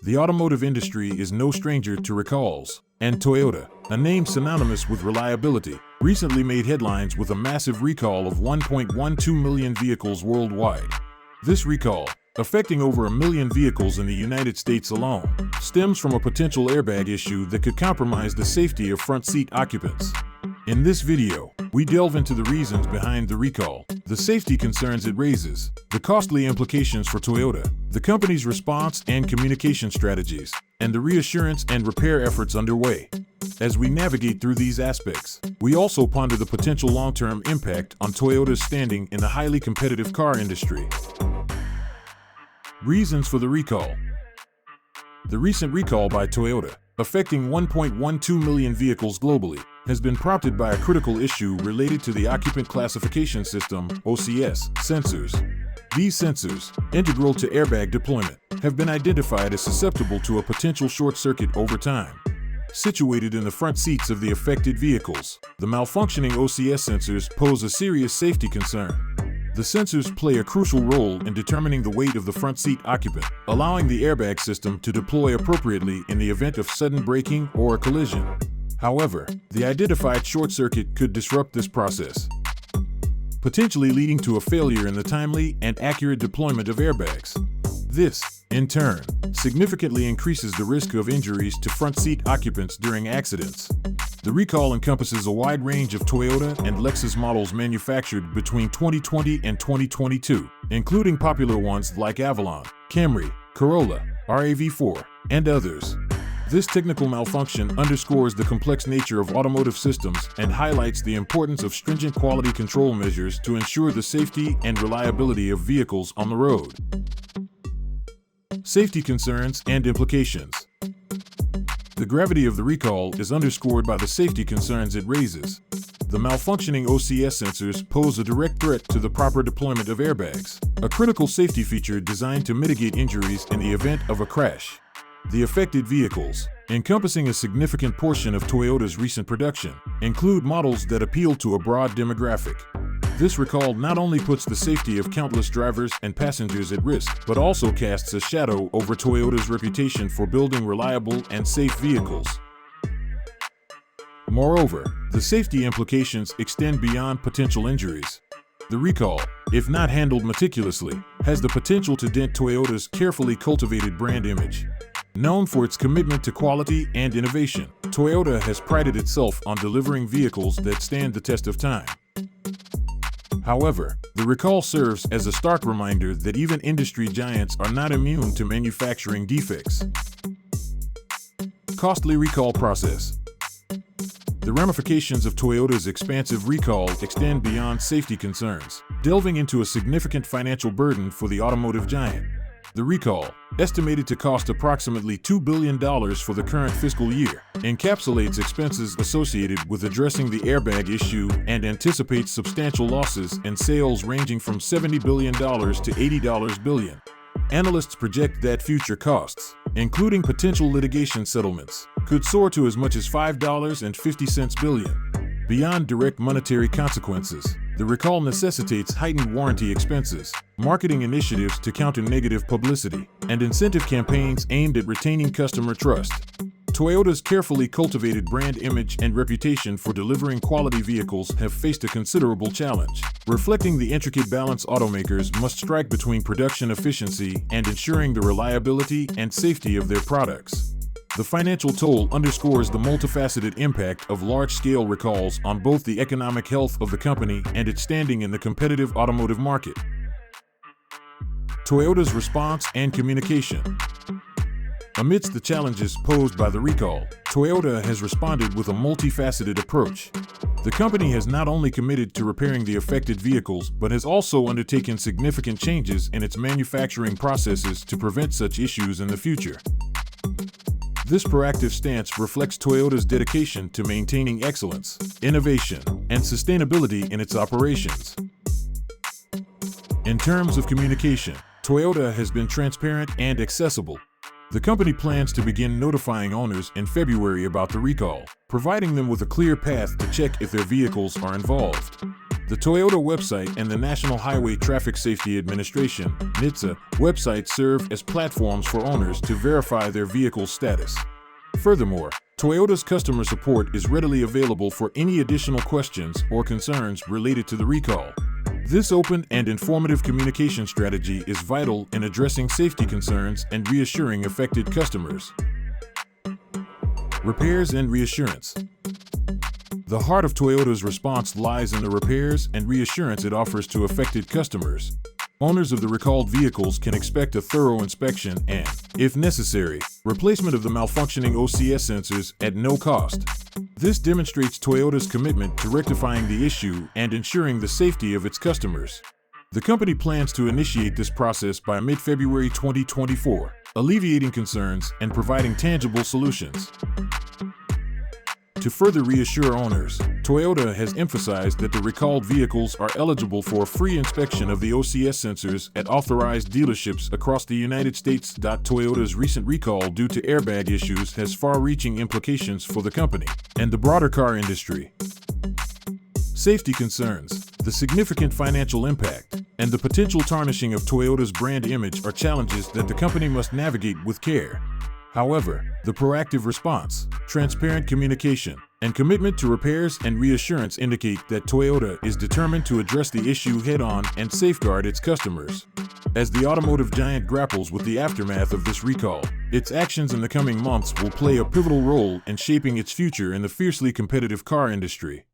The automotive industry is no stranger to recalls, and Toyota, a name synonymous with reliability, recently made headlines with a massive recall of 1.12 million vehicles worldwide. This recall, affecting over 1 million vehicles in the United States alone, stems from a potential airbag issue that could compromise the safety of front seat occupants. In this video, we delve into the reasons behind the recall, the safety concerns it raises, the costly implications for Toyota, the company's response and communication strategies, and the reassurance and repair efforts underway. As we navigate through these aspects, we also ponder the potential long-term impact on Toyota's standing in the highly competitive car industry. Reasons for the recall. The recent recall by Toyota, affecting 1.12 million vehicles globally, has been prompted by a critical issue related to the Occupant Classification System (OCS) sensors. These sensors, integral to airbag deployment, have been identified as susceptible to a potential short circuit over time. Situated in the front seats of the affected vehicles, the malfunctioning OCS sensors pose a serious safety concern. The sensors play a crucial role in determining the weight of the front seat occupant, allowing the airbag system to deploy appropriately in the event of sudden braking or a collision. However, the identified short circuit could disrupt this process, potentially leading to a failure in the timely and accurate deployment of airbags. This, in turn, significantly increases the risk of injuries to front seat occupants during accidents. The recall encompasses a wide range of Toyota and Lexus models manufactured between 2020 and 2022, including popular ones like Avalon, Camry, Corolla, RAV4, and others. This technical malfunction underscores the complex nature of automotive systems and highlights the importance of stringent quality control measures to ensure the safety and reliability of vehicles on the road. Safety concerns and implications. The gravity of the recall is underscored by the safety concerns it raises. The malfunctioning OCS sensors pose a direct threat to the proper deployment of airbags, a critical safety feature designed to mitigate injuries in the event of a crash. The affected vehicles, encompassing a significant portion of Toyota's recent production, include models that appeal to a broad demographic. This recall not only puts the safety of countless drivers and passengers at risk, but also casts a shadow over Toyota's reputation for building reliable and safe vehicles. Moreover, the safety implications extend beyond potential injuries. The recall, if not handled meticulously, has the potential to dent Toyota's carefully cultivated brand image. Known for its commitment to quality and innovation, Toyota has prided itself on delivering vehicles that stand the test of time. However, the recall serves as a stark reminder that even industry giants are not immune to manufacturing defects. Costly recall process. The ramifications of Toyota's expansive recall extend beyond safety concerns, delving into a significant financial burden for the automotive giant. The recall, estimated to cost approximately $2 billion for the current fiscal year, encapsulates expenses associated with addressing the airbag issue and anticipates substantial losses in sales ranging from $70 billion to $80 billion. Analysts project that future costs, including potential litigation settlements, could soar to as much as $5.50 billion. Beyond direct monetary consequences, the recall necessitates heightened warranty expenses, marketing initiatives to counter negative publicity, and incentive campaigns aimed at retaining customer trust. Toyota's carefully cultivated brand image and reputation for delivering quality vehicles have faced a considerable challenge, reflecting the intricate balance automakers must strike between production efficiency and ensuring the reliability and safety of their products. The financial toll underscores the multifaceted impact of large-scale recalls on both the economic health of the company and its standing in the competitive automotive market. Toyota's response and communication. Amidst the challenges posed by the recall, Toyota has responded with a multifaceted approach. The company has not only committed to repairing the affected vehicles, but has also undertaken significant changes in its manufacturing processes to prevent such issues in the future. This proactive stance reflects Toyota's dedication to maintaining excellence, innovation, and sustainability in its operations. In terms of communication, Toyota has been transparent and accessible. The company plans to begin notifying owners in February about the recall, providing them with a clear path to check if their vehicles are involved. The Toyota website and the National Highway Traffic Safety Administration (NHTSA) website serve as platforms for owners to verify their vehicle's status. Furthermore, Toyota's customer support is readily available for any additional questions or concerns related to the recall. This open and informative communication strategy is vital in addressing safety concerns and reassuring affected customers. Repairs and reassurance. The heart of Toyota's response lies in the repairs and reassurance it offers to affected customers. Owners of the recalled vehicles can expect a thorough inspection and, if necessary, replacement of the malfunctioning OCS sensors at no cost. This demonstrates Toyota's commitment to rectifying the issue and ensuring the safety of its customers. The company plans to initiate this process by mid-February 2024, alleviating concerns and providing tangible solutions. To further reassure owners, Toyota has emphasized that the recalled vehicles are eligible for a free inspection of the OCS sensors at authorized dealerships across the United States. Toyota's recent recall due to airbag issues has far-reaching implications for the company and the broader car industry. Safety concerns, the significant financial impact, and the potential tarnishing of Toyota's brand image are challenges that the company must navigate with care. However, the proactive response, transparent communication, and commitment to repairs and reassurance indicate that Toyota is determined to address the issue head-on and safeguard its customers. As the automotive giant grapples with the aftermath of this recall, its actions in the coming months will play a pivotal role in shaping its future in the fiercely competitive car industry.